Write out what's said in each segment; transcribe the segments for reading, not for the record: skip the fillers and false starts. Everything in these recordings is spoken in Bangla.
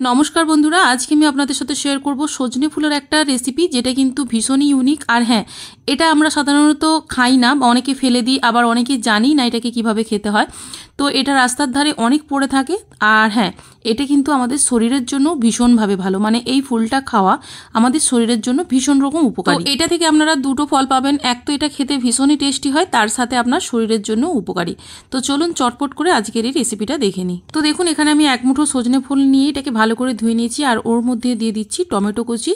নমস্কার বন্ধুরা, আজকে আমি আপনাদের সাথে শেয়ার করব সজনে ফুলের একটা রেসিপি যেটা কিন্তু ভীষণই ইউনিক। আর হ্যাঁ, এটা আমরা সাধারণত খাই না, অনেকে ফেলে দিই, আবার অনেকে জানি না এটাকে কিভাবে খেতে হয়। তো এটা রাস্তার ধারে অনেক পড়ে থাকে। আর হ্যাঁ, এটা কিন্তু আমাদের শরীরের জন্য ভীষণভাবে ভালো, মানে এই ফুলটা খাওয়া আমাদের শরীরের জন্য ভীষণ রকম উপকারী। এটা থেকে আপনারা দুটো ফল পাবেন, এক তো এটা খেতে ভীষণই টেস্টি হয়, তার সাথে আপনার শরীরের জন্য উপকারী। তো চলুন চটপট করে আজকের এই রেসিপিটা দেখে নিই। তো দেখুন, এখানে আমি এক মুঠো সজনে ফুল নিয়ে এটাকে ভালো করে ধুয়ে নিয়েছি, আর ওর মধ্যে দিয়ে দিচ্ছি টমেটো কুচি,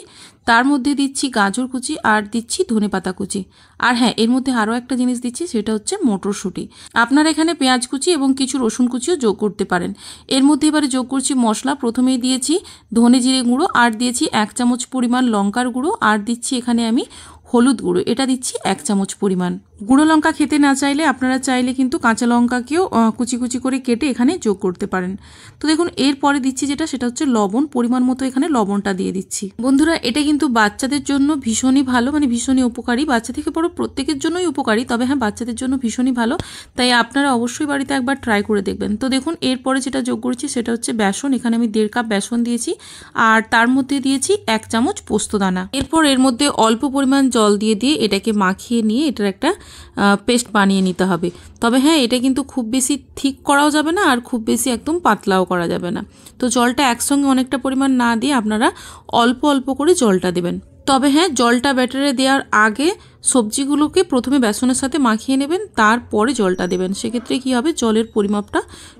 তার মধ্যে দিচ্ছি গাজর কুচি, আর দিচ্ছি ধনেপাতা কুচি। আর হ্যাঁ, এর মধ্যে আরও একটা জিনিস দিচ্ছি, সেটা হচ্ছে মটরশুঁটি। আপনারা এখানে পেঁয়াজ কুচি এবং কিছু রসুন কুচিও যোগ করতে পারেন। এর মধ্যে এবারে যোগ করছি মশলা। প্রথমেই দিয়েছি ধনে জিরে গুঁড়ো, আর দিয়েছি 1 চামচ পরিমাণ লঙ্কার গুঁড়ো, আর দিচ্ছি এখানে আমি হলুদ গুঁড়ো, এটা দিচ্ছি 1 চামচ পরিমাণ। গুঁড়ো লঙ্কা খেতে না চাইলে আপনারা চাইলে কিন্তু কাঁচা লঙ্কাকেও কুচি কুচি করে কেটে এখানে যোগ করতে পারেন। তো দেখুন, এরপরে দিচ্ছি সেটা হচ্ছে লবণ। পরিমাণ মতো এখানে লবণটা দিয়ে দিচ্ছি। বন্ধুরা, এটা কিন্তু বাচ্চাদের জন্য ভীষণই ভালো, মানে ভীষণই উপকারী। বাচ্চা থেকে বড় প্রত্যেকের জন্যই উপকারী, তবে হ্যাঁ, বাচ্চাদের জন্য ভীষণই ভালো। তাই আপনারা অবশ্যই বাড়িতে একবার ট্রাই করে দেখবেন। তো দেখুন, এরপরে যেটা যোগ করছি সেটা হচ্ছে বেসন। এখানে আমি 1.5 কাপ বেসন দিয়েছি, আর তার মধ্যে দিয়েছি 1 চামচ পোস্তদানা। এরপর এর মধ্যে অল্প পরিমাণ জল দিয়ে এটাকে মাখিয়ে নিয়ে এটার একটা পেস্ট বানিয়ে নিতে হবে। তবে হ্যাঁ, এটা কিন্তু খুব বেশি থিক করাও যাবে না, আর খুব বেশি একদম পাতলাও করা যাবে না। তো জলটা একসঙ্গে অনেকটা পরিমাণ না দিয়ে আপনারা অল্প অল্প করে জলটা দেবেন। তবে হ্যাঁ, জলটা ব্যাটারে দেওয়ার আগে সবজিগুলোকে প্রথমে বেসনের সাথে মাখিয়ে নেবেন, তারপরে জলটা দেবেন। সেক্ষেত্রে কি হবে, জলের পরিমাপটা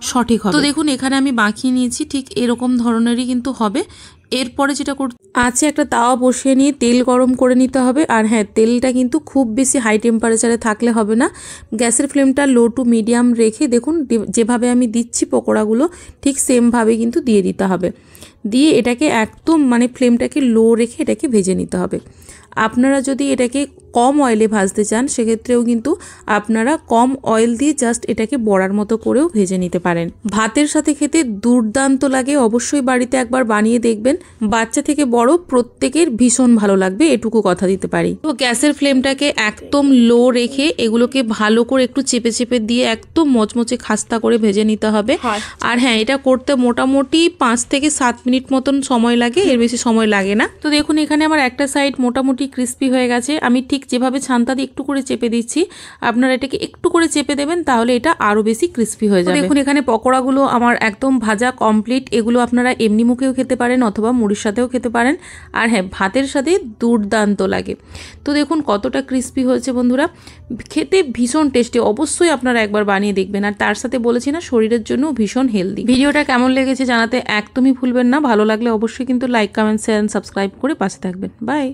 সঠিক হবে। তো দেখুন, এখানে আমি মাখিয়ে নিয়েছি, ঠিক এরকম ধরনেরই কিন্তু হবে। এরপরে যেটা আছে, একটা তাওয়া বসিয়ে নিয়ে তেল গরম করে নিতে হবে। আর হ্যাঁ, তেলটা কিন্তু খুব বেশি হাই টেম্পারেচারে থাকলে হবে না। গ্যাসের ফ্লেমটা লো টু মিডিয়াম রেখে দেখুন, যেভাবে আমি দিচ্ছি পকোড়াগুলো ঠিক সেমভাবে কিন্তু দিয়ে দিতে হবে। দিয়ে এটাকে একদম মানে ফ্লেমটাকে লো রেখে এটাকে ভেজে নিতে হবে। আপনারা যদি এটাকে কম অয়েলে ভাজতে চান, সেক্ষেত্রেও কিন্তু আপনারা কম অয়েল দিয়ে জাস্ট এটাকে বড়ার মতো করেও ভেজে নিতে পারেন। ভাতের সাথে খেতে দুর্দান্ত লাগে, অবশ্যই বাড়িতে একবার বানিয়ে দেখবেন। বাচ্চা থেকে বড় প্রত্যেকের ভীষণ ভালো লাগবে, এটুকু কথা দিতে পারি। তো গ্যাসের ফ্লেমটাকে একদম লো রেখে এগুলোকে ভালো করে একটু চেপে চেপে দিয়ে একদম মচমচে খাস্তা করে ভেজে নিতে হবে। আর হ্যাঁ, এটা করতে মোটামুটি 5 থেকে 7 মিনিট মতন সময় লাগে, এর বেশি সময় লাগে না। তো দেখুন, এখানে আমার একটা সাইড মোটামুটি ক্রিস্পি হয়ে গেছে। আমি ঠিক যেভাবে ছান্তা দিয়ে একটু করে চেপে দিচ্ছি, আপনারা এটাকে একটু করে চেপে দেবেন, তাহলে এটা আরো বেশি ক্রিস্পি হয়ে যাবে। দেখুন, এখানে পকোড়াগুলো আমার একদম ভাজা কমপ্লিট। এগুলো আপনারা এমনি মুখেও খেতে পারেন, অথবা মুড়ির সাথেও খেতে পারেন। আর হ্যাঁ, ভাতের সাথে দুর্দান্ত লাগে। তো দেখুন কতটা ক্রিস্পি হয়েছে বন্ধুরা, খেতে ভীষণ টেস্টি। অবশ্যই আপনারা একবার বানিয়ে দেখবেন। আর তার সাথে বলেছি না, শরীরের জন্য ভীষণ হেলদি। ভিডিওটা কেমন লেগেছে জানাতে একদমই ভুলবেন না। ভালো লাগলে অবশ্যই কিন্তু লাইক, কমেন্ট, শেয়ার, সাবস্ক্রাইব করে পাশে থাকবেন। বাই।